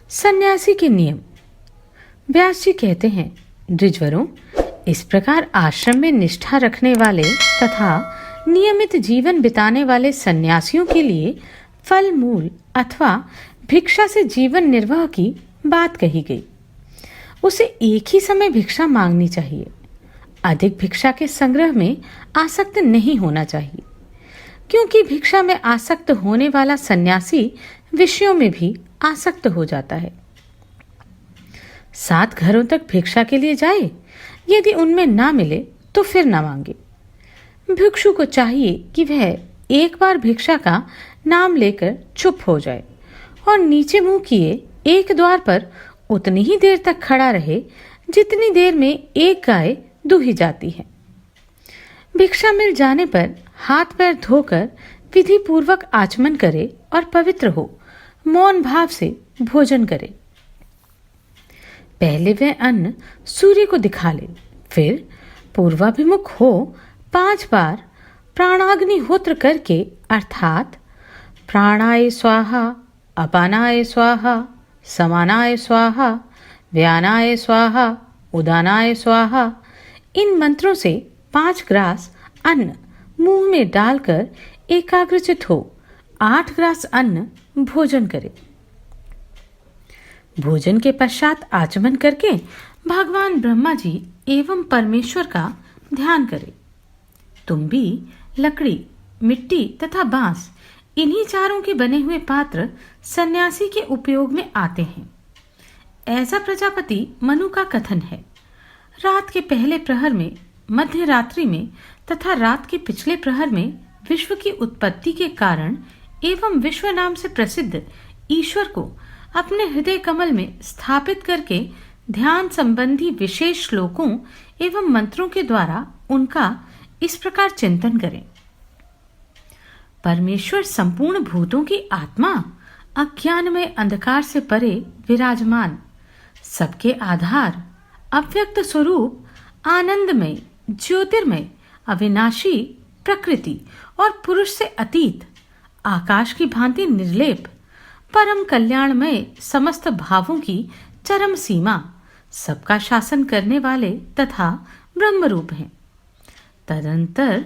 सन्यासी के नियम। व्यास जी कहते हैं, द्विजवरों, इस प्रकार आश्रम में निष्ठा रखने वाले तथा नियमित जीवन बिताने वाले सन्यासियों के लिए फल मूल अथवा भिक्षा से जीवन निर्वाह की बात कही गई। उसे एक ही समय भिक्षा मांगनी चाहिए। अधिक भिक्षा के संग्रह में आसक्त नहीं होना चाहिए, क्योंकि भिक्षा में आसक्त होने वाला सन्यासी विषयों में भी आसक्त हो जाता है। 7 घरों तक भिक्षा के लिए जाए, यदि उनमें ना मिले तो फिर ना मांगे। भिक्षु को चाहिए कि वह एक बार भिक्षा का नाम लेकर चुप हो जाए और नीचे मुंह किए एक द्वार पर उतनी ही देर तक खड़ा रहे जितनी देर में एक गाय दूही जाती है। भिक्षा मिल जाने पर हाथ पैर धोकर विधि पूर्वक आचमन करे और पवित्र हो मौन भाव से भोजन करे। पहले वह अन्न सूर्य को दिखा ले, फिर पूर्वाभिमुख हो 5 बार प्राणाग्निहोत्र करके अर्थात प्राणाय स्वाहा, अपानाय स्वाहा, समानाय स्वाहा, व्यानाय स्वाहा, उदानाय स्वाहा, इन मंत्रों से 5 ग्रास अन्न मुंह में डालकर एकाग्रचित हो 8 ग्रास अन्न भोजन करे। भोजन के पश्चात आचमन करके भगवान ब्रह्मा जी एवं परमेश्वर का ध्यान करे। तुम्बी, लकड़ी, मिट्टी तथा बांस, इन्हीं चारों के बने हुए पात्र सन्यासी के उपयोग में आते हैं। ऐसा प्रजापति मनु का कथन है। रात के पहले प्रहर में, मध्य रात्रि में तथा रात के पिछले प्रहर में विश्व की उत्पत्ति के कारण एवं विश्व नाम से प्रसिद्ध ईश्वर को अपने हृदय कमल में स्थापित करके ध्यान संबंधी विशेष श्लोकों एवं मंत्रों के द्वारा उनका इस प्रकार चिंतन करें। परमेश्वर संपूर्ण भूतों की आत्मा, अज्ञानमय अंधकार से परे विराजमान, सबके आधार, अव्यक्त स्वरूप, आनंदमय, ज्योतिर्मय, अविनाशी, प्रकृति और पुरुष से अतीत, आकाश की भांति निर्लेप, परम कल्याणमय, समस्त भावों की चरम सीमा, सबका शासन करने वाले तथा ब्रह्म रूप हैं। तदंतर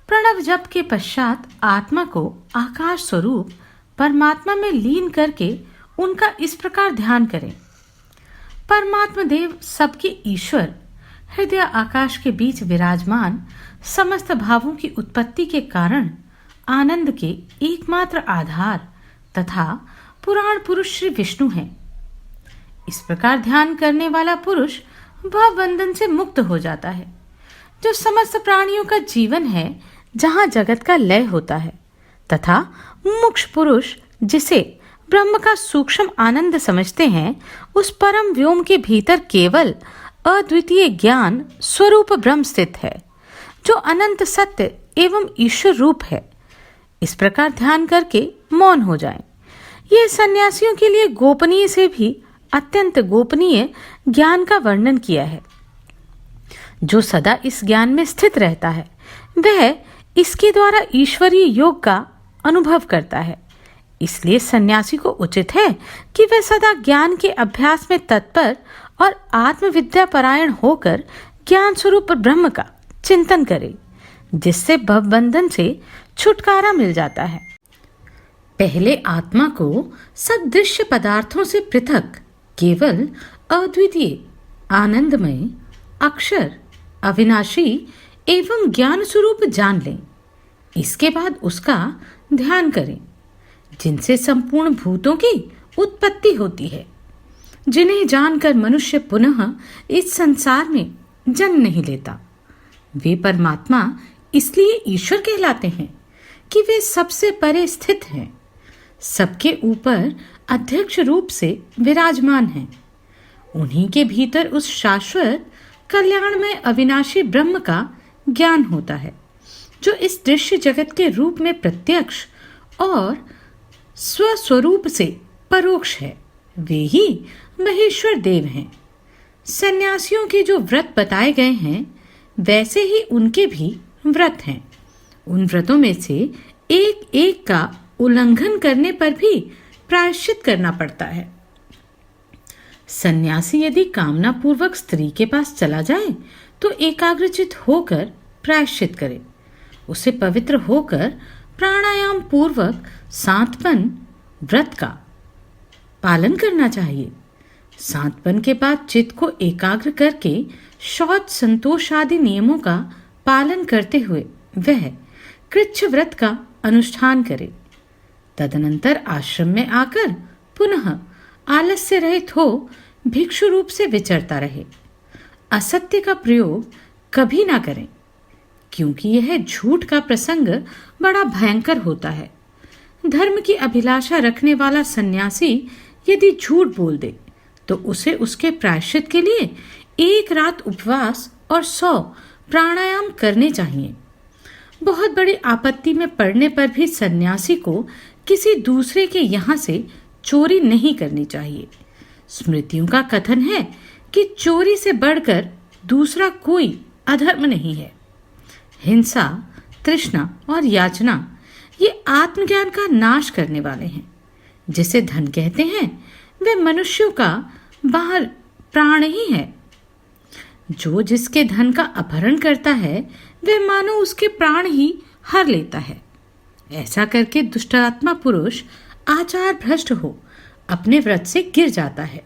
प्रणव जप के पश्चात आत्मा को आकाश स्वरूप परमात्मा में लीन करके उनका इस प्रकार ध्यान करें। परमात्मा देव सबके ईश्वर, हृदय आकाश के बीच विराजमान, समस्त भावों की उत्पत्ति के कारण, आनंद के एकमात्र आधार तथा पुराण पुरुष श्री विष्णु हैं। इस प्रकार ध्यान करने वाला पुरुष भव बंधन से मुक्त हो जाता है। जो समस्त प्राणियों का जीवन है, जहाँ जगत का लय होता है, तथा मुमुक्ष पुरुष जिसे ब्रह्म का सूक्ष्म आनंद समझते हैं, उस परम व्योम के भीतर केवल अद्वितीय ज्ञान स्वरूप ब्रह्म स्थित है, जो अनंत सत्य एवं ईश्वर रूप है। इस प्रकार ध्यान करके मौन हो जाएं। यह सन्यासियों के लिए गोपनीय से भी अत्यंत गोपनीय ज्ञान का वर्णन किया है। जो सदा इस ज्ञान में स्थित रहता है, वह इसके द्वारा ईश्वरीय योग का अनुभव करता है। इसलिए सन्यासी को उचित है कि वह सदा ज्ञान के अभ्यास में तत्पर और आत्मविद्या परायण होकर ज्ञान स्वरूप ब्रह्म का चिंतन करे, जिससे भवबंधन से छुटकारा मिल जाता है। पहले आत्मा को सब दृश्य पदार्थों से पृथक केवल अद्वितीय, आनंदमय, अक्षर, अविनाशी एवं ज्ञान स्वरूप जान लें। इसके बाद उसका ध्यान करें, जिनसे संपूर्ण भूतों की उत्पत्ति होती है, जिन्हें जानकर मनुष्य पुनः इस संसार में जन्म नहीं लेता। वे परमात्मा इसलिए ईश्वर कहलाते हैं कि वे सबसे परे स्थित हैं, सबके ऊपर अध्यक्ष रूप से विराजमान हैं। उन्हीं के भीतर उस शाश्वत कल्याणमय अविनाशी ब्रह्म का ज्ञान होता है, जो इस दृश्य जगत के रूप में प्रत्यक्ष और स्वस्वरूप से परोक्ष है। वे ही महेश्वर देव हैं। सन्यासियों के जो व्रत बताए गए हैं, वैसे ही उनके भी व्रत हैं। उन व्रतों में से एक एक का उल्लंघन करने पर भी प्रायश्चित करना पड़ता है। सन्यासी यदि कामना पूर्वक स्त्री के पास चला जाए तो एकाग्रचित होकर प्रायश्चित करे, उसे पवित्र होकर प्राणायाम पूर्वक सांतपन व्रत का पालन करना चाहिए। सांतपन के बाद चित्त को एकाग्र करके शौच संतोष आदि नियमों का पालन करते हुए वह कृच्छ व्रत का अनुष्ठान करे। तदनंतर आश्रम में आकर पुनः आलस्य रहित हो भिक्षु रूप से विचरता रहे। असत्य का प्रयोग कभी ना करें, क्योंकि यह झूठ का प्रसंग बड़ा भयंकर होता है। धर्म की अभिलाषा रखने वाला सन्यासी यदि झूठ बोल दे तो उसे उसके प्रायश्चित के लिए 1 रात उपवास और 100 प्राणायाम करने चाहिए। बहुत बड़ी आपत्ति में पड़ने पर भी सन्यासी को किसी दूसरे के यहाँ से चोरी नहीं करनी चाहिए। स्मृतियों का कथन है कि चोरी से बढ़कर दूसरा कोई अधर्म नहीं है। हिंसा, तृष्णा और याचना ये आत्मज्ञान का नाश करने वाले हैं। जिसे धन कहते हैं वह मनुष्यों का बाहर प्राण ही है। जो जिसके धन का अपहरण करता है वह मानो उसके प्राण ही हर लेता है। ऐसा करके दुष्टात्मा पुरुष आचार भ्रष्ट हो अपने व्रत से गिर जाता है।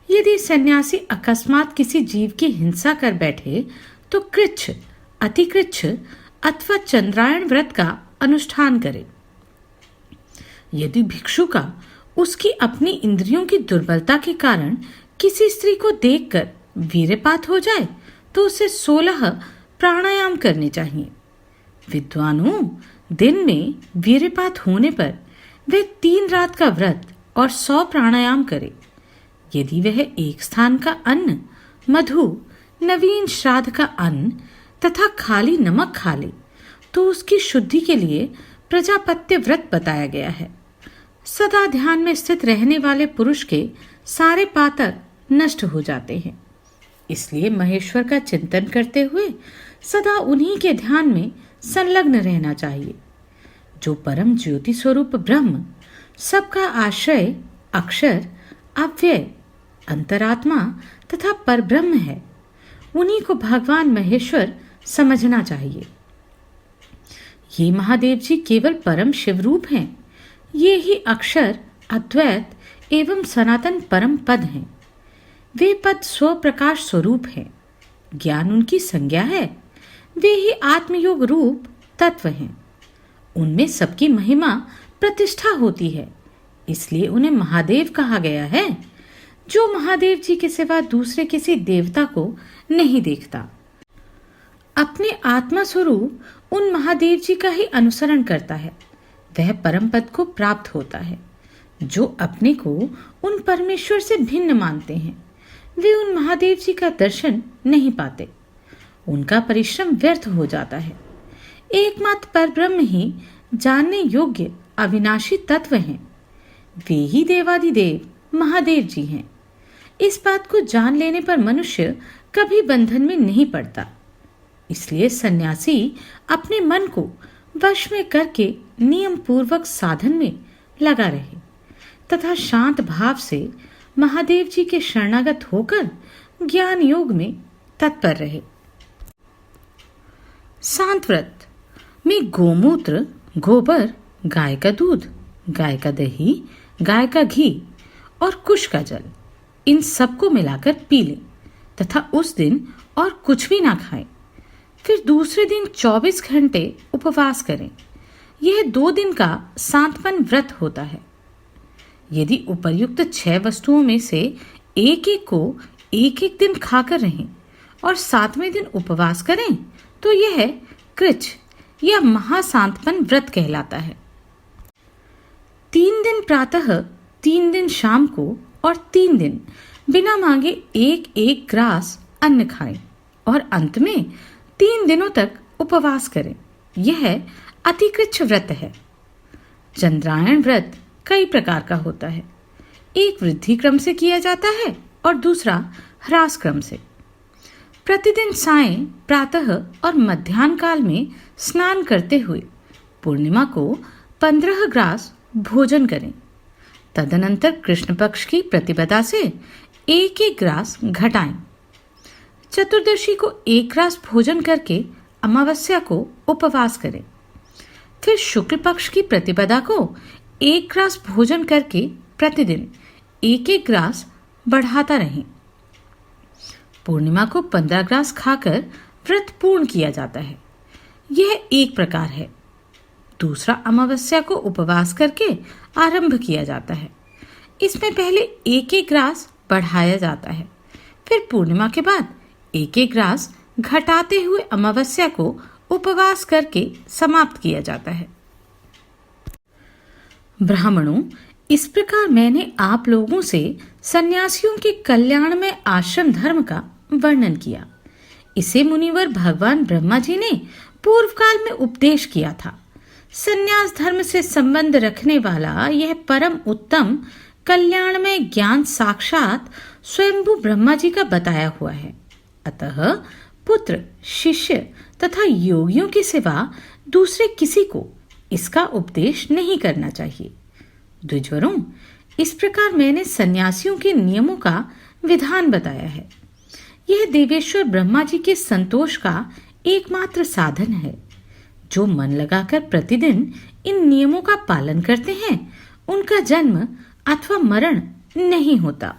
यदि सन्यासी अकस्मात किसी जीव की हिंसा कर बैठे तो कृच्छ, अतिकृच्छ अथवा चंद्रायण व्रत का अनुष्ठान करे। यदि भिक्षु का उसकी अपनी इंद्रियों की दुर्बलता के कारण किसी स्त्री को देखकर वीर्यपात हो जाए तो उसे 16 प्राणायाम करने चाहिए। विद्वानों, दिन में वीर्यपात होने पर वे 3 रात का व्रत और 100 प्राणायाम करे। यदि वह एक स्थान का अन्न, मधु, नवीन श्राद्ध का अन्न तथा खाली नमक खा ले तो उसकी शुद्धि के लिए प्रजापत्य व्रत बताया गया है। सदा ध्यान में स्थित रहने वाले पुरुष के सारे पातक नष्ट हो जाते हैं। इसलिए महेश्वर का चिंतन करते हुए सदा उन्हीं के ध्यान में संलग्न रहना चाहिए। जो परम ज्योति स्वरूप ब्रह्म, सबका आश्रय, अक्षर, अव्यय, अंतरात्मा तथा परब्रह्म है, उन्हीं को भगवान महेश्वर समझना चाहिए। ये महादेव जी केवल परम शिव रूप हैं। ये ही अक्षर, अद्वैत एवं सनातन परम पद हैं। वे पद स्वप्रकाश स्वरूप हैं। ज्ञान उनकी संज्ञा है। वे ही आत्मयोग रूप तत्व हैं। उनमें सबकी महिमा प्रतिष्ठा होती है, इसलिए उन्हें महादेव कहा गया है। जो महादेव जी के सिवा दूसरे किसी देवता को नहीं देखता, अपने आत्मा स्वरूप उन महादेव जी का ही अनुसरण करता है, वह परम पद को प्राप्त होता है। जो अपने को उन परमेश्वर से भिन्न मानते हैं, वे उन महादेव जी का दर्शन नहीं पाते। उनका परिश्रम व्यर्थ हो जाता है। एकमात्र परब्रह्म ही जानने योग्य अविनाशी तत्व हैं। वे ही देवादिदेव महादेव जी हैं। इस बात को जान लेने पर मनुष्य कभी बंधन में नहीं पड़ता। इसलिए सन्यासी अपने मन को वश में करके नियम पूर्वक साधन में लगा रहे तथा शांत भाव से महादेव जी के शरणागत होकर ज्ञान योग में तत्पर रहे। सांत व्रत में गोमूत्र, गोबर, गाय का दूध, गाय का दही, गाय का घी और कुश का जल, इन सबको मिलाकर पी लें तथा उस दिन और कुछ भी ना खाएं। फिर दूसरे दिन 24 घंटे उपवास करें। यह 2 दिन का सांतपन व्रत होता है। यदि उपर्युक्त 6 वस्तुओं में से एक एक को एक एक दिन खाकर रहें और 7वें दिन उपवास करें तो यह कृच्छ या महासांतपन व्रत कहलाता है। 3 दिन प्रातः, 3 दिन शाम को और 3 दिन बिना मांगे 1-1 ग्रास अन्न खाएं और अंत में 3 दिनों तक उपवास करें। यह अतिकृच्छ व्रत है। चंद्रायण व्रत कई प्रकार का होता है। एक वृद्धि क्रम से किया जाता है और दूसरा ह्रास क्रम से। प्रतिदिन सायं, प्रातः और मध्याह्न काल में स्नान करते हुए पूर्णिमा को 15 ग्रास भोजन करें। तदनंतर कृष्ण पक्ष की प्रतिपदा से एक एक ग्रास घटाएं। चतुर्दशी को एक ग्रास भोजन करके अमावस्या को उपवास करें। फिर शुक्ल पक्ष की प्रतिपदा को एक ग्रास भोजन करके प्रतिदिन एक एक ग्रास बढ़ाता रहें। पूर्णिमा को 15 ग्रास खाकर व्रत पूर्ण किया जाता है। यह एक प्रकार है। दूसरा अमावस्या को उपवास करके आरंभ किया जाता है। इसमें पहले एक एक ग्रास बढ़ाया जाता है, फिर पूर्णिमा के बाद एक एक ग्रास घटाते हुए अमावस्या को उपवास करके समाप्त किया जाता है। ब्राह्मणों, इस प्रकार मैंने आप लोगों से सन्यासियों के कल्याण में आश्रम धर्म का वर्णन किया। इसे मुनिवर भगवान ब्रह्मा जी ने पूर्व काल में उपदेश किया था। सन्यास धर्म से संबंध रखने वाला यह परम उत्तम कल्याण में ज्ञान साक्षात स्वयंभू ब्रह्मा जी का बताया हुआ है। अतः पुत्र, शिष्य तथा योगियों के सिवा दूसरे किसी को इसका उपदेश नहीं करना चाहिए। द्विजवरों, इस प्रकार मैंने सन्यासियों के नियमों का विधान बताया है। यह देवेश्वर ब्रह्मा जी के संतोष का एकमात्र साधन है। जो मन लगाकर प्रतिदिन इन नियमों का पालन करते हैं, उनका जन्म अथवा मरण नहीं होता।